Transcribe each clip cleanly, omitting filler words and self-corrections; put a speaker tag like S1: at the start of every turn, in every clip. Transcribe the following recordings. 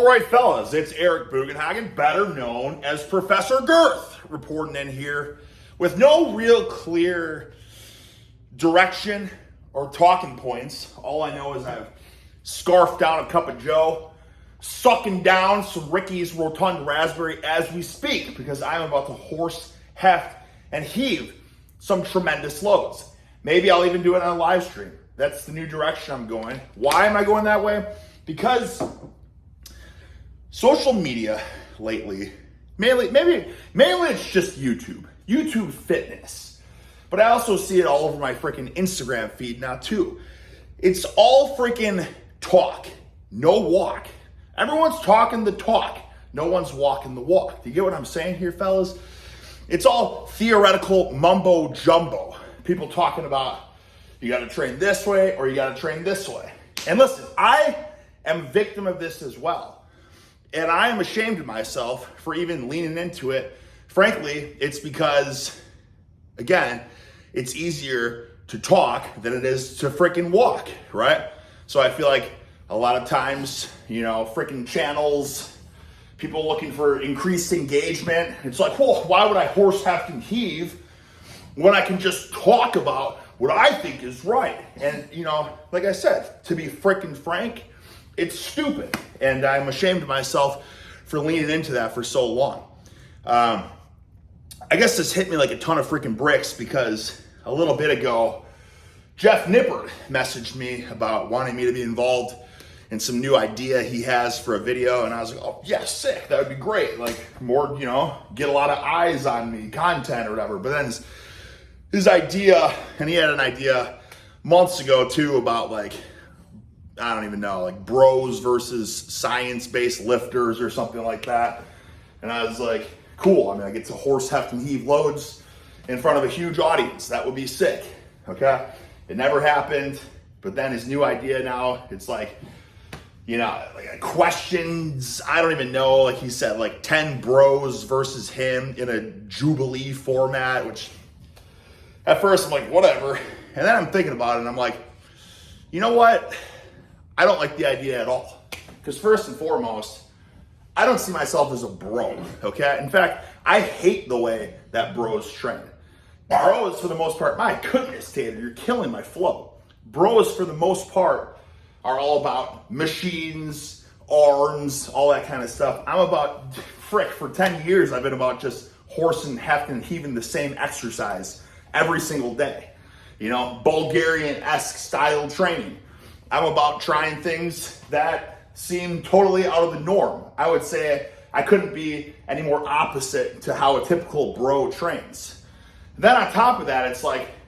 S1: All right, fellas, it's Eric Bugenhagen, better known as Professor Girth, reporting in here with no real clear direction or talking points. All I know is I've scarfed down a cup of Joe, sucking down some Ricky's Rotund Raspberry as we speak, because I'm about to horse, heft, and heave some tremendous loads. Maybe I'll even do it on a live stream. That's the new direction I'm going. Why am I going that way? Because social media lately, mainly it's just YouTube fitness. But I also see it all over my freaking Instagram feed now too. It's all freaking talk, no walk. Everyone's talking the talk, no one's walking the walk. Do you get what I'm saying here, fellas? It's all theoretical mumbo jumbo. People talking about you got to train this way or you got to train this way. And listen, I am a victim of this as well. And I am ashamed of myself for even leaning into it. Frankly, it's because, again, it's easier to talk than it is to freaking walk, right? So I feel like a lot of times, freaking channels, people looking for increased engagement. It's like, well, why would I horse, heft, and heave when I can just talk about what I think is right? And, like I said, to be freaking frank, it's stupid, and I'm ashamed of myself for leaning into that for so long. I guess this hit me like a ton of freaking bricks because a little bit ago, Jeff Nippert messaged me about wanting me to be involved in some new idea he has for a video, and I was like, oh, yeah, sick, that would be great. Like, more, get a lot of eyes on me, content or whatever. But then his idea, and he had an idea months ago too about I don't even know, bros versus science-based lifters or something like that. And I was like, cool. I mean, I get to horse, heft, and heave loads in front of a huge audience. That would be sick, okay? It never happened. But then his new idea now, it's questions, I don't even know. Like he said, 10 bros versus him in a Jubilee format, which at first I'm like, whatever. And then I'm thinking about it and I'm like, you know what? I don't like the idea at all. Because first and foremost, I don't see myself as a bro, okay? In fact, I hate the way that bros train. Bros, for the most part, my goodness, Tater, you're killing my flow. Bros, for the most part, are all about machines, arms, all that kind of stuff. I'm about, for 10 years, I've been about just horsing, hefting, and heaving the same exercise every single day. Bulgarian-esque style training. I'm about trying things that seem totally out of the norm. I would say I couldn't be any more opposite to how a typical bro trains. Then on top of that, it's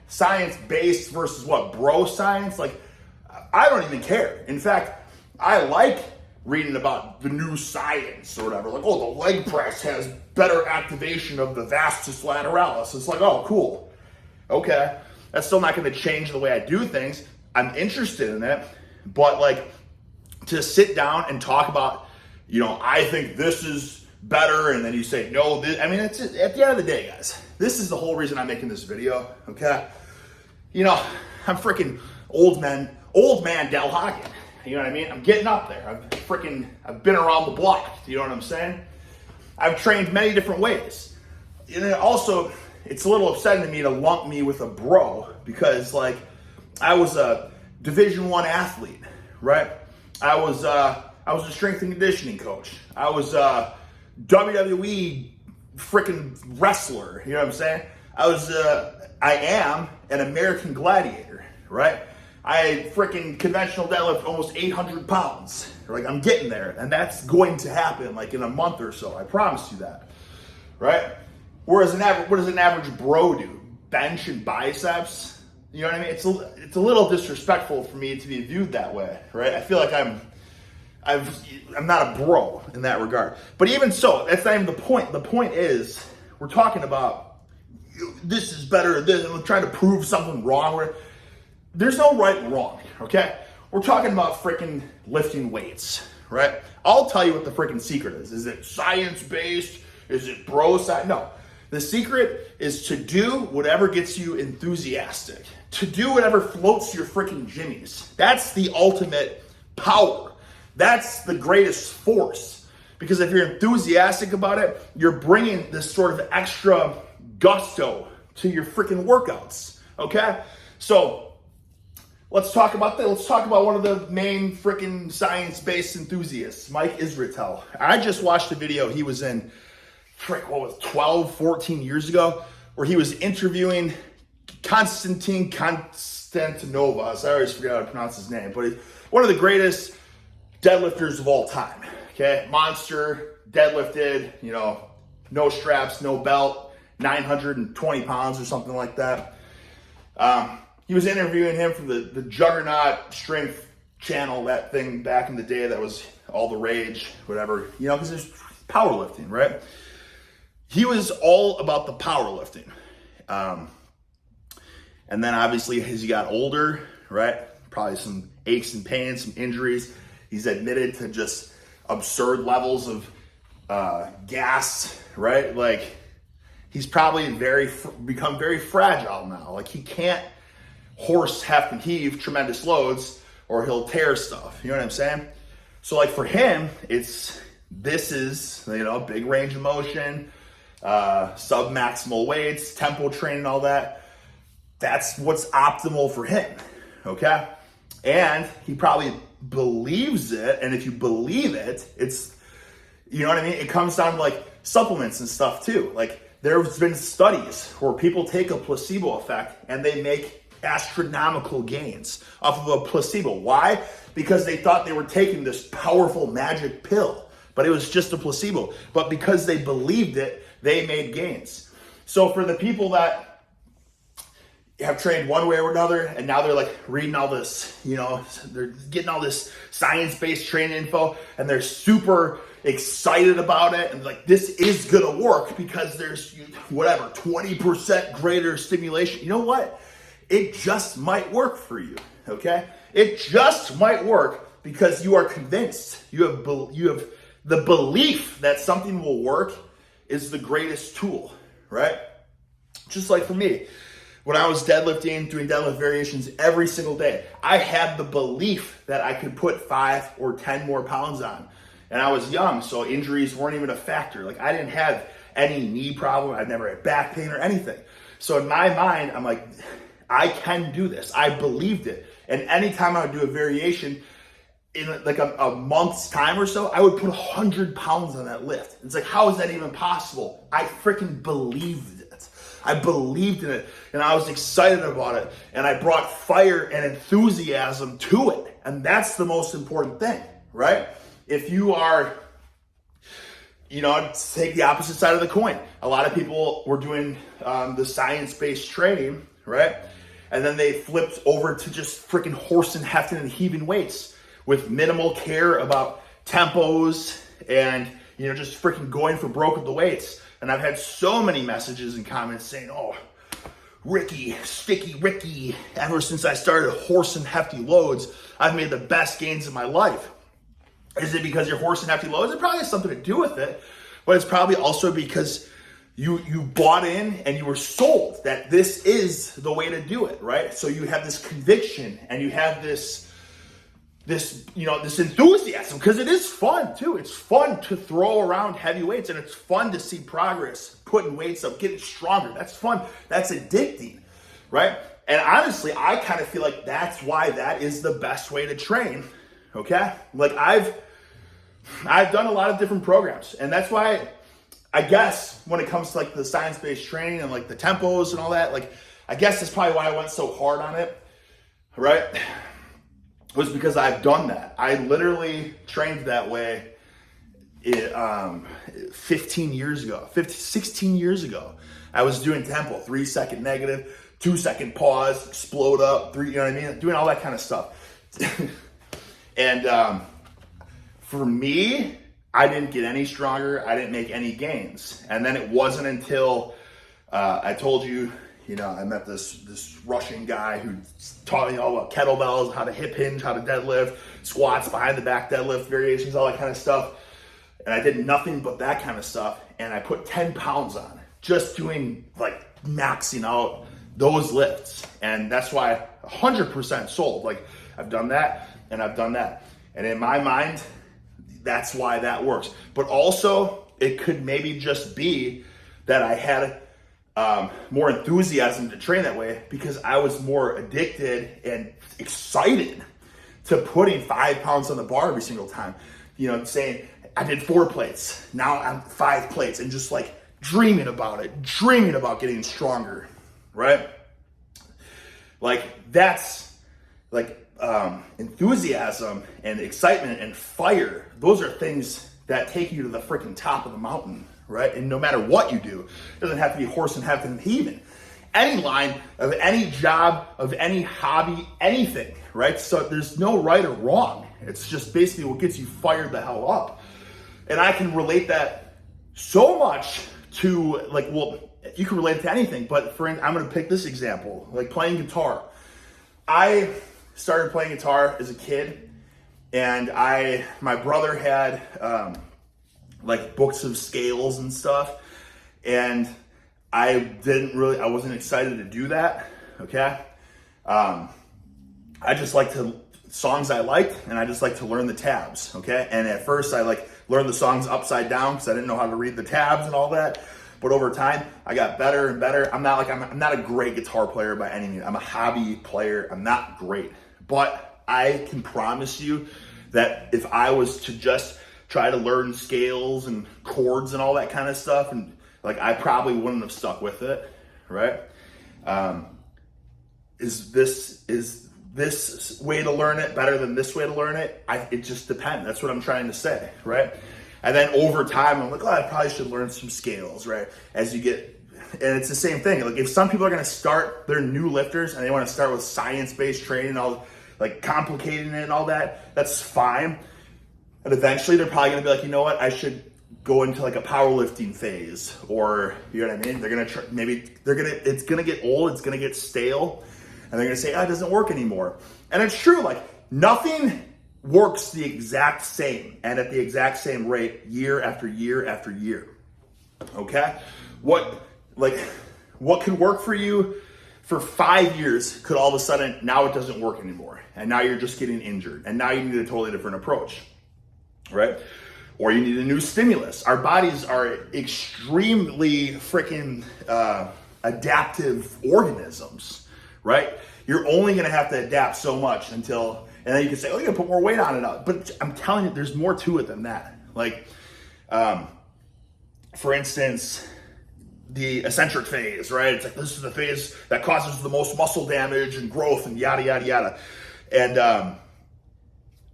S1: science-based versus bro science? I don't even care. In fact, I like reading about the new science or whatever. The leg press has better activation of the vastus lateralis. It's oh, cool. Okay. That's still not going to change the way I do things. I'm interested in it, but to sit down and talk about, I think this is better, and then you say, no, it's at the end of the day, guys, this is the whole reason I'm making this video, okay? I'm freaking old man Del Hagen, you know what I mean? I'm getting up there. I've been around the block, you know what I'm saying? I've trained many different ways. And also, it's a little upsetting to me to lump me with a bro, because I was a Division I athlete, right? I was a strength and conditioning coach. I was a WWE freaking wrestler. You know what I'm saying? I am an American gladiator, right? I freaking conventional deadlift almost 800 pounds. I'm getting there, and that's going to happen in a month or so. I promise you that, right? Whereas what does an average bro do? Bench and biceps? You know what I mean? It's a little disrespectful for me to be viewed that way, right? I feel like I'm not a bro in that regard. But even so, that's not even the point. The point is, we're talking about this is better than this, and we're trying to prove something wrong. There's no right and wrong, okay? We're talking about freaking lifting weights, right? I'll tell you what the freaking secret is. Is it science-based? Is it bro science? No. The secret is to do whatever gets you enthusiastic, to do whatever floats your freaking jimmies. That's the ultimate power. That's the greatest force. Because if you're enthusiastic about it, you're bringing this sort of extra gusto to your freaking workouts, okay? So let's talk about that. Let's talk about one of the main freaking science-based enthusiasts, Mike Israetel. I just watched a video he was in, 12, 14 years ago, where he was interviewing Konstantin Konstantinova. I always forget how to pronounce his name, but he's one of the greatest deadlifters of all time. Okay, monster, deadlifted, no straps, no belt, 920 pounds or something like that. He was interviewing him from the Juggernaut Strength channel, that thing back in the day that was all the rage, whatever, because there's powerlifting, right? He was all about the powerlifting. And then obviously as he got older, right, probably some aches and pains, some injuries, he's admitted to just absurd levels of gas, right? Like he's probably become very fragile now. Like he can't horse, heft, and heave tremendous loads or he'll tear stuff. You know what I'm saying? So like for him, this is, big range of motion, sub-maximal weights, tempo training, all that. That's what's optimal for him, okay? And he probably believes it, and if you believe it, it's, you know what I mean? It comes down to like supplements and stuff too. Like there's been studies where people take a placebo effect and they make astronomical gains off of a placebo. Why? Because they thought they were taking this powerful magic pill, but it was just a placebo. But because they believed it, they made gains. So for the people that have trained one way or another, and now they're like reading all this, they're getting all this science-based training info, and they're super excited about it, and like, this is gonna work because there's 20% greater stimulation. You know what? It just might work for you, okay? It just might work because you are convinced. You have the belief that something will work is the greatest tool, right? Just like for me, when I was deadlifting, doing deadlift variations every single day, I had the belief that I could put 5 or 10 more pounds on. And I was young, so injuries weren't even a factor. Like I didn't have any knee problem. I never had back pain or anything. So in my mind, I'm like, I can do this. I believed it. And anytime I would do a variation in like a month's time or so, I would put 100 pounds on that lift. It's like, how is that even possible? I freaking believed it. I believed in it, and I was excited about it, and I brought fire and enthusiasm to it. And that's the most important thing, right? If you are, take the opposite side of the coin. A lot of people were doing the science-based training, right? And then they flipped over to just freaking horsing, hefting, and heaving weights with minimal care about tempos and, just freaking going for broke with the weights. And I've had so many messages and comments saying, oh, Ricky, Sticky Ricky, ever since I started horsing hefty loads, I've made the best gains of my life. Is it because you're horsing hefty loads? It probably has something to do with it, but it's probably also because you bought in and you were sold that this is the way to do it, right? So you have this conviction and you have this enthusiasm, because it is fun too. It's fun to throw around heavy weights, and it's fun to see progress, putting weights up, getting stronger. That's fun. That's addicting, right? And honestly, I kind of feel like that's why that is the best way to train, okay? Like I've done a lot of different programs, and that's why I guess when it comes to like the science-based training and like the tempos and all that, like I guess that's probably why I went so hard on it, right? Was because I've done that. I literally trained that way 16 years ago. I was doing tempo, 3 second negative, 2 second pause, explode up, 3, doing all that kind of stuff. And for me, I didn't get any stronger. I didn't make any gains. And then it wasn't until I told you, I met this Russian guy who taught me all about kettlebells, how to hip hinge, how to deadlift, squats, behind the back deadlift, variations, all that kind of stuff. And I did nothing but that kind of stuff. And I put 10 pounds on, just doing like maxing out those lifts. And that's why 100% sold. Like I've done that and I've done that. And in my mind, that's why that works. But also, it could maybe just be that I had more enthusiasm to train that way because I was more addicted and excited to putting 5 pounds on the bar every single time. You know, saying I did 4 plates, now I'm 5 plates, and just like dreaming about it, dreaming about getting stronger, right? Like that's like enthusiasm and excitement and fire. Those are things that take you to the freaking top of the mountain, right? And no matter what you do, it doesn't have to be horse and heaven heaven. Any line of any job, of any hobby, anything, right? So there's no right or wrong. It's just basically what gets you fired the hell up. And I can relate that so much to like, well, you can relate it to anything, but I'm gonna pick this example, like playing guitar. I started playing guitar as a kid, and my brother had like books of scales and stuff, and I wasn't excited to do that, okay? I just liked songs I liked, and I just like to learn the tabs, okay? And at first I like learned the songs upside down because I didn't know how to read the tabs and all that. But over time, I got better and better. I'm not a great guitar player by any means. I'm a hobby player. I'm not great. But I can promise you that if I was to just try to learn scales and chords and all that kind of stuff, and like I probably wouldn't have stuck with it, right? Is this way to learn it better than this way to learn it? It just depends. That's what I'm trying to say, right? And then over time, I'm like, oh, I probably should learn some scales, right? As you get, and it's the same thing. Like if some people are gonna start, they're new lifters and they wanna start with science-based training, all like complicating it and all that, that's fine. And eventually they're probably gonna be like, you know what, I should go into like a powerlifting phase, or you know what I mean? They're gonna it's gonna get old, it's gonna get stale, and they're gonna say, it doesn't work anymore. And it's true, like nothing works the exact same and at the exact same rate year after year after year, okay? What could work for you for 5 years could all of a sudden, now it doesn't work anymore. And now you're just getting injured. And now you need a totally different approach, right? Or you need a new stimulus. Our bodies are extremely freaking adaptive organisms, right? You're only gonna have to adapt so much until, and then you can say, oh, you gotta put more weight on it. But I'm telling you, there's more to it than that. Like, for instance, the eccentric phase, right? It's like, this is the phase that causes the most muscle damage and growth and yada, yada, yada. And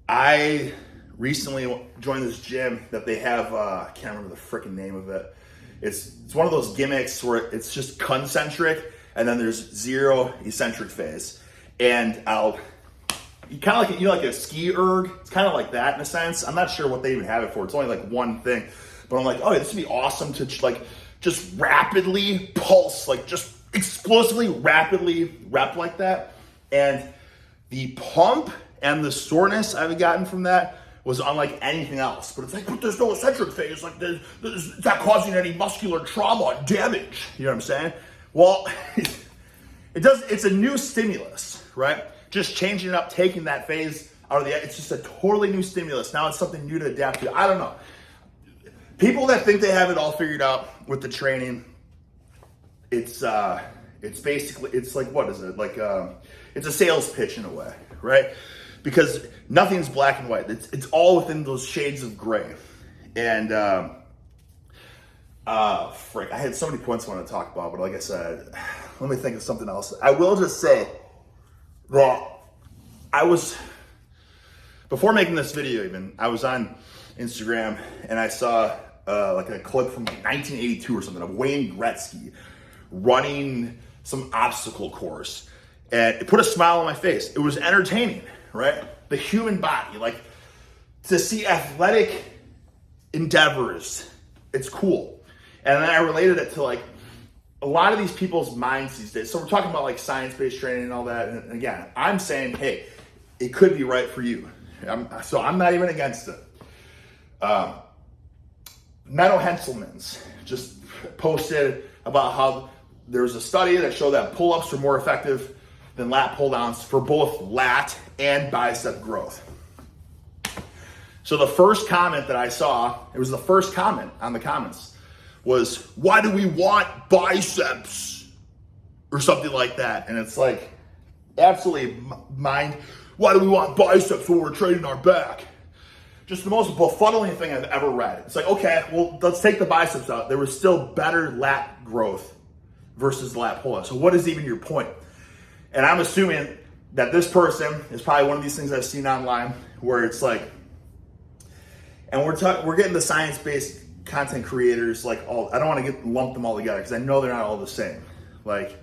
S1: I recently joined this gym that they have, I can't remember the freaking name of it. It's one of those gimmicks where it's just concentric and then there's zero eccentric phase. And you kind of like, like a ski erg. It's kind of like that in a sense. I'm not sure what they even have it for. It's only like one thing, but I'm like, oh, this would be awesome to like just rapidly pulse, like just explosively, rapidly rep like that. And the pump and the soreness I've gotten from that was unlike anything else. But it's like, but there's no eccentric phase. Like, it's not causing any muscular trauma and damage. You know what I'm saying? Well, it does. It's a new stimulus, right? Just changing it up, taking that phase out of it's just a totally new stimulus. Now it's something new to adapt to. I don't know. People that think they have it all figured out with the training, it's basically, it's like, what is it? Like, it's a sales pitch in a way, right? Because nothing's black and white. It's all within those shades of gray. And, I had so many points I want to talk about, but like I said, let me think of something else. I will just say that before making this video even, I was on Instagram and I saw like a clip from like 1982 or something of Wayne Gretzky running some obstacle course. And it put a smile on my face. It was entertaining, right? The human body, like to see athletic endeavors, it's cool. And then I related it to like a lot of these people's minds these days. So we're talking about like science-based training and all that. And again, I'm saying, hey, it could be right for you. So I'm not even against it. Menno Henselmans just posted about how there was a study that showed that pull-ups are more effective than lat pull-downs for both lat and bicep growth. So the first comment that I saw, it was the first comment on the comments, was, why do we want biceps? Or something like that. And it's like, absolutely why do we want biceps when we're training our back? Just the most befuddling thing I've ever read. It's like, okay, well, let's take the biceps out. There was still better lat growth versus lat pull-up. So what is even your point? And I'm assuming that this person is probably one of these things I've seen online where it's like, and we're getting the science-based content creators, like I don't want to lump them all together because I know they're not all the same. Like,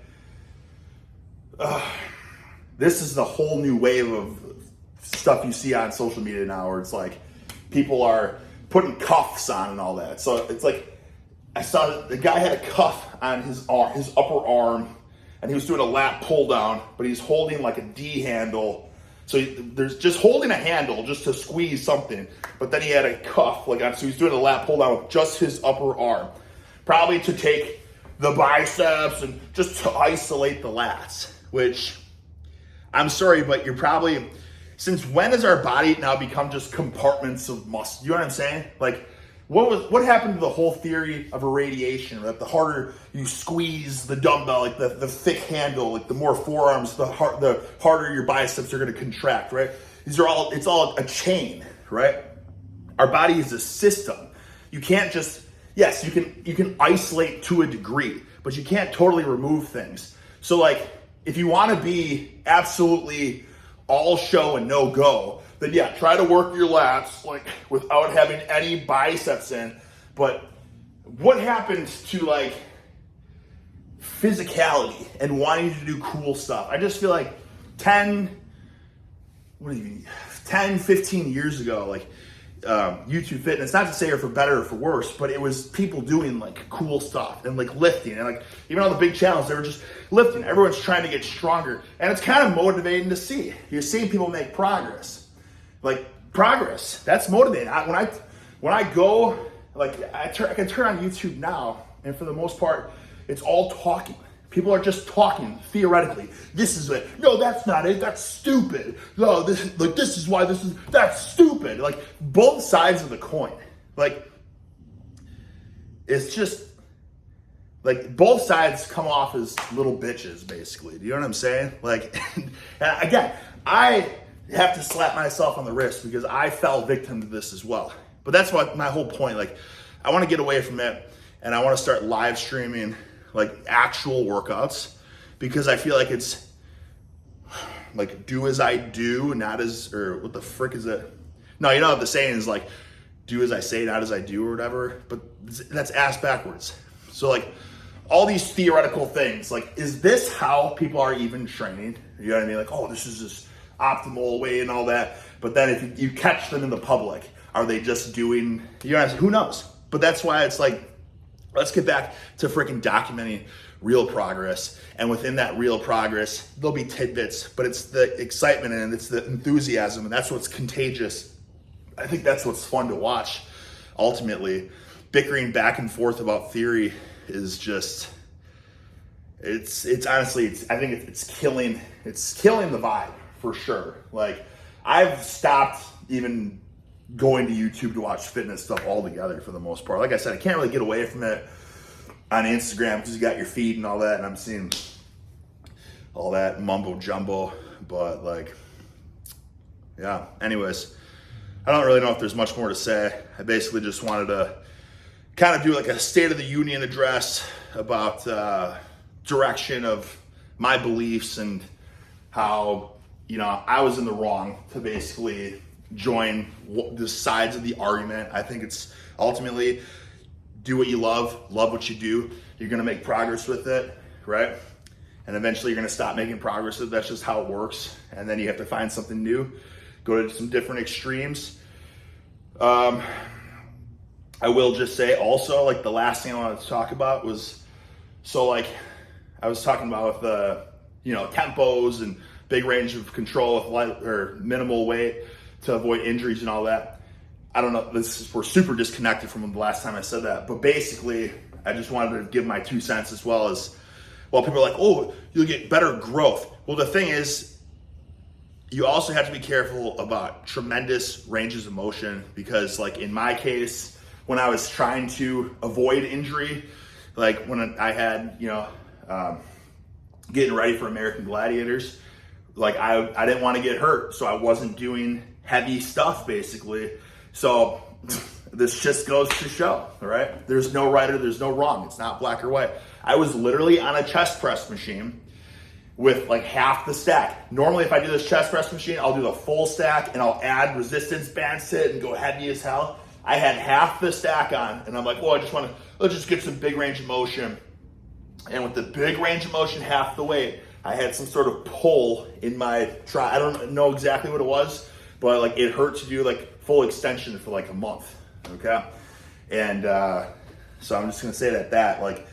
S1: this is the whole new wave of stuff you see on social media now where it's like people are putting cuffs on and all that. So it's like, I saw the guy had a cuff on his upper arm and he was doing a lat pull down, but he's holding like a D handle. So there's just holding a handle just to squeeze something, but then he had a cuff so he's doing a lat pull down with just his upper arm, probably to take the biceps and just to isolate the lats. Which, I'm sorry, but you're probably, since when has our body now become just compartments of muscle? You know what I'm saying? Like, what happened to the whole theory of irradiation? That the harder you squeeze the dumbbell, like the thick handle, like the more forearms, the harder your biceps are going to contract, right? It's all a chain, right? Our body is a system. You can't just, yes, you can isolate to a degree, but you can't totally remove things. So like, if you want to be absolutely all show and no go, then yeah, try to work your lats like without having any biceps in. But what happens to like physicality and wanting to do cool stuff? I just feel like 10, 15 years ago, like YouTube fitness, not to say or for better or for worse, but it was people doing like cool stuff and like lifting and like even on the big channels, they were just lifting. Everyone's trying to get stronger and it's kind of motivating to see. You're seeing people make progress. Like progress, that's motivating. When I go, like I can turn on YouTube now and for the most part, it's all talking. People are just talking theoretically. This is it. No, that's not it. That's stupid. No, this is why that's stupid. Like both sides of the coin. Like it's just like both sides come off as little bitches, basically. Do you know what I'm saying? Like, and again, I have to slap myself on the wrist because I fell victim to this as well. But that's what my whole point. Like, I want to get away from it, and I want to start live streaming like actual workouts because I feel like it's like do as I do, not as, or what the frick is it? No, you know what the saying is like do as I say, not as I do or whatever, but that's ass backwards. So like all these theoretical things, like is this how people are even training? You know what I mean? Like, oh, this is this optimal way and all that. But then if you catch them in the public, are they just doing, you know, who knows? But that's why it's like, let's get back to freaking documenting real progress. And within that real progress, there'll be tidbits, but it's the excitement and it's the enthusiasm. And that's what's contagious. I think that's what's fun to watch. Ultimately, bickering back and forth about theory is just, it's honestly, I think it's killing the vibe for sure. Like I've stopped even going to YouTube to watch fitness stuff altogether for the most part. Like I said, I can't really get away from it on Instagram because you got your feed and all that, and I'm seeing all that mumbo jumbo. But like, yeah. Anyways, I don't really know if there's much more to say. I basically just wanted to kind of do like a State of the Union address about direction of my beliefs and how, you know, I was in the wrong to basically join the sides of the argument. I think it's ultimately do what you love what you do. You're going to make progress with it, right? And eventually you're going to stop making progress with it. That's just how it works. And then you have to find something new, go to some different extremes. I will just say also, like the last thing I wanted to talk about was, so like I was talking about with you know, tempos and big range of control with light or minimal weight to avoid injuries and all that. I don't know, we're super disconnected from the last time I said that, but basically I just wanted to give my 2 cents as well as, well, people are like, oh, you'll get better growth. Well, the thing is, you also have to be careful about tremendous ranges of motion, because like in my case, when I was trying to avoid injury, like when I had, getting ready for American Gladiators, like I didn't want to get hurt, so I wasn't doing heavy stuff basically. So this just goes to show, right? There's no right or there's no wrong. It's not black or white. I was literally on a chest press machine with like half the stack. Normally, if I do this chest press machine, I'll do the full stack and I'll add resistance bands to it and go heavy as hell. I had half the stack on, and I'm like, well, let's just get some big range of motion. And with the big range of motion, half the weight, I had some sort of pull in my try. I don't know exactly what it was, but like it hurt to do like full extension for like a month. Okay. And so I'm just gonna say that like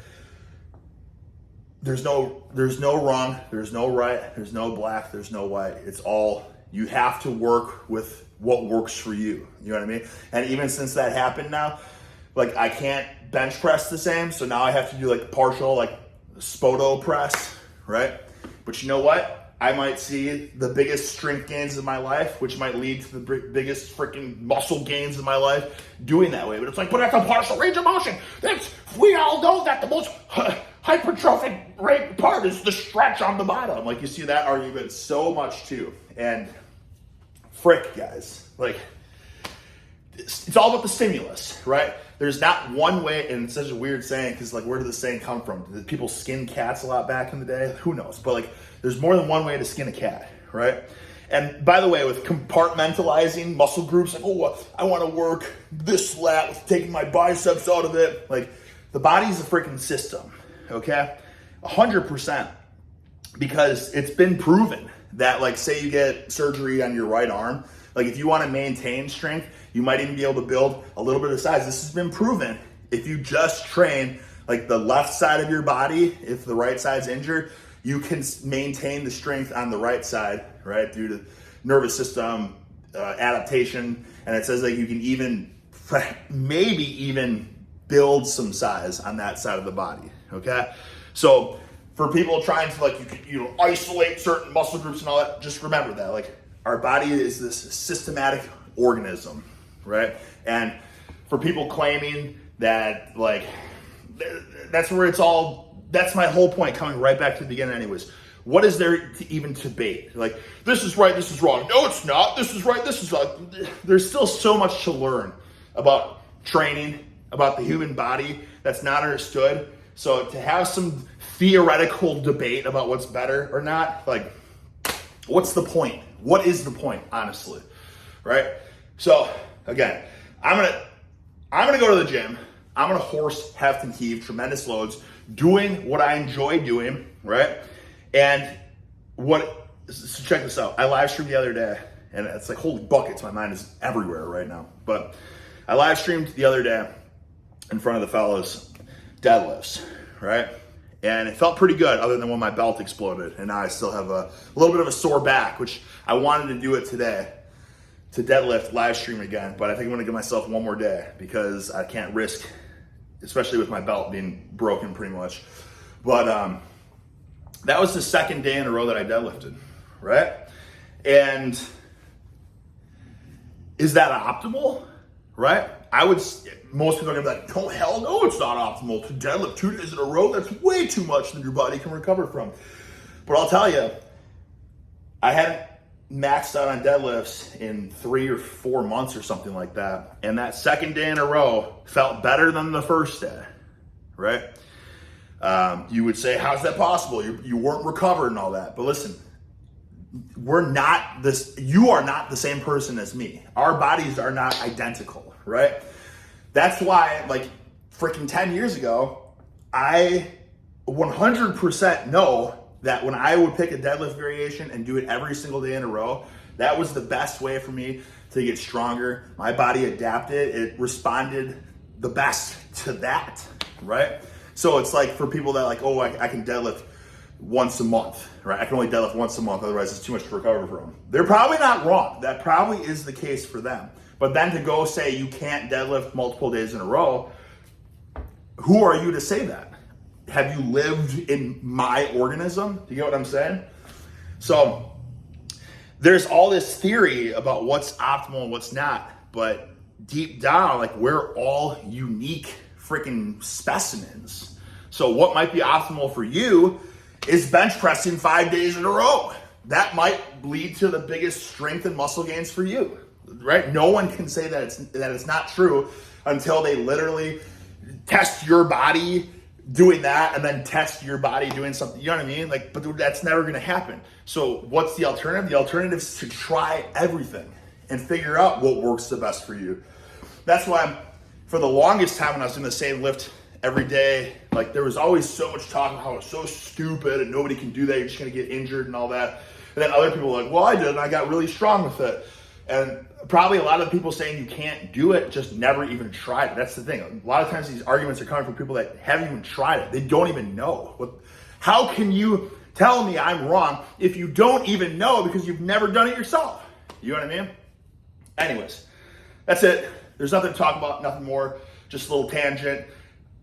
S1: there's no wrong, there's no right, there's no black, there's no white. It's all, you have to work with what works for you. You know what I mean? And even since that happened now, like I can't bench press the same. So now I have to do like partial, like spoto press, right? But you know what? I might see the biggest strength gains of my life, which might lead to the biggest freaking muscle gains of my life doing that way. But it's like, but that's a partial range of motion. We all know that the most hypertrophic rate part is the stretch on the bottom. Like you see that argument so much too. And frick, guys, like it's all about the stimulus, right? There's not one way, and it's such a weird saying because like where did the saying come from? Did people skin cats a lot back in the day? Who knows? But like there's more than one way to skin a cat, right? And by the way, with compartmentalizing muscle groups, like, oh, I want to work this lat with taking my biceps out of it. Like the body's a freaking system, okay? 100%, because it's been proven that like say you get surgery on your right arm, like if you want to maintain strength, you might even be able to build a little bit of size. This has been proven. If you just train like the left side of your body, if the right side's injured, you can maintain the strength on the right side, right? Due to nervous system adaptation. And it says that you can even, maybe even build some size on that side of the body, okay? So for people trying to like, isolate certain muscle groups and all that, just remember that like our body is this systematic organism, right? And for people claiming that like, that's where it's all, that's my whole point coming right back to the beginning anyways. What is there to even debate? Like, this is right, this is wrong. No, it's not. This is right, this is wrong. There's still so much to learn about training, about the human body that's not understood. So to have some theoretical debate about what's better or not, like, what's the point? What is the point, honestly, right? So again, I'm gonna go to the gym. I'm gonna horse, heft, and heave tremendous loads, doing what I enjoy doing, right? And so check this out. I live streamed the other day, and it's like, holy buckets, my mind is everywhere right now. But I live streamed the other day in front of the fellas, deadlifts, right? And it felt pretty good other than when my belt exploded. And now I still have a little bit of a sore back, which I wanted to do it today, to deadlift live stream again. But I think I'm gonna give myself one more day because I can't risk, especially with my belt being broken pretty much. But that was the second day in a row that I deadlifted, right? And is that optimal, right? Most people are gonna be like, oh, hell no, it's not optimal to deadlift 2 days in a row. That's way too much than your body can recover from. But I'll tell you, I hadn't maxed out on deadlifts in 3 or 4 months or something like that. And that second day in a row felt better than the first day, right? You would say, how's that possible? You weren't recovered and all that. But listen, you are not the same person as me. Our bodies are not identical, right? That's why, like, freaking 10 years ago, I 100% know that when I would pick a deadlift variation and do it every single day in a row, that was the best way for me to get stronger. My body adapted. It responded the best to that, right? So it's like for people that like, oh, I can deadlift once a month, right? I can only deadlift once a month, otherwise it's too much to recover from. They're probably not wrong. That probably is the case for them. But then to go say you can't deadlift multiple days in a row, who are you to say that? Have you lived in my organism? Do you get what I'm saying? So there's all this theory about what's optimal and what's not, but deep down, like, we're all unique freaking specimens. So what might be optimal for you is bench pressing 5 days in a row. That might lead to the biggest strength and muscle gains for you, right? No one can say that it's not true until they literally test your body doing that and then test your body doing something, you know what I mean? Like, but that's never gonna happen. So what's the alternative? The alternative is to try everything and figure out what works the best for you. That's why for the longest time when I was doing the same lift every day, like, there was always so much talk about how it's so stupid and nobody can do that, you're just gonna get injured and all that. And then other people were like, well, I did, and I got really strong with it. And probably a lot of the people saying you can't do it just never even tried it. That's the thing. A lot of times these arguments are coming from people that haven't even tried it. They don't even know. How can you tell me I'm wrong if you don't even know because you've never done it yourself? You know what I mean? Anyways, that's it. There's nothing to talk about, nothing more. Just a little tangent.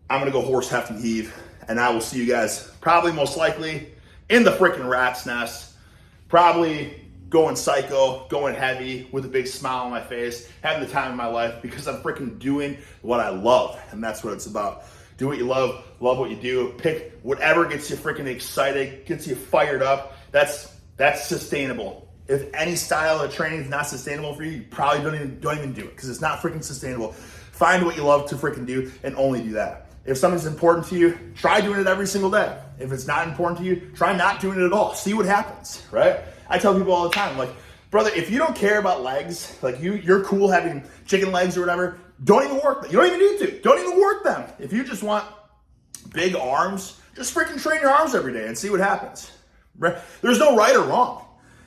S1: I'm going to go horse hefty heave, and I will see you guys probably most likely in the freaking rat's nest. Probably going psycho, going heavy with a big smile on my face, having the time of my life because I'm freaking doing what I love. And that's what it's about. Do what you love what you do. Pick whatever gets you freaking excited, gets you fired up. That's sustainable. If any style of training is not sustainable for you probably don't even do it because it's not freaking sustainable. Find what you love to freaking do and only do that. If something's important to you, try doing it every single day. If it's not important to you, try not doing it at all. See what happens, right? I tell people all the time, like, brother, if you don't care about legs, like you're cool having chicken legs or whatever, don't even work them. You don't even need to. Don't even work them. If you just want big arms, just freaking train your arms every day and see what happens. Right? There's no right or wrong.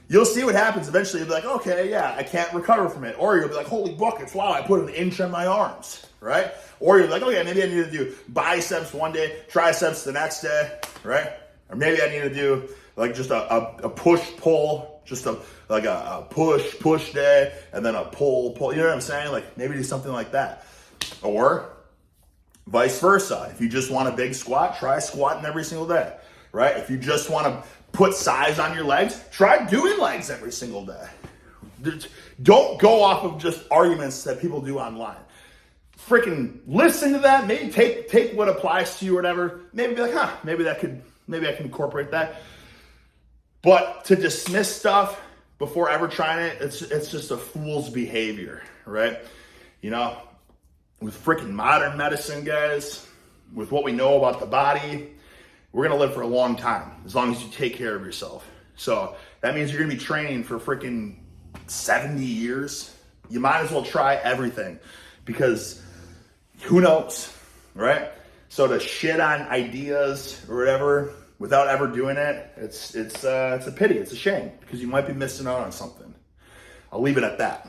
S1: You'll see what happens. Eventually you'll be like, okay, yeah, I can't recover from it. Or you'll be like, holy buckets, wow, I put an inch on my arms, right? Or you're like, okay, maybe I need to do biceps one day, triceps the next day, right? Or maybe I need to do like just a push-pull, just a push day, and then a pull. You know what I'm saying? Like, maybe do something like that. Or vice versa. If you just want a big squat, try squatting every single day, right? If you just want to put size on your legs, try doing legs every single day. Don't go off of just arguments that people do online. Freaking listen to that. Maybe take what applies to you or whatever. Maybe be like, maybe I can incorporate that. But to dismiss stuff before ever trying it, it's just a fool's behavior, right? You know, with freaking modern medicine, guys, with what we know about the body, we're going to live for a long time as long as you take care of yourself. So that means you're going to be training for freaking 70 years. You might as well try everything because who knows, right? So to shit on ideas or whatever without ever doing it, it's a pity. It's a shame because you might be missing out on something. I'll leave it at that.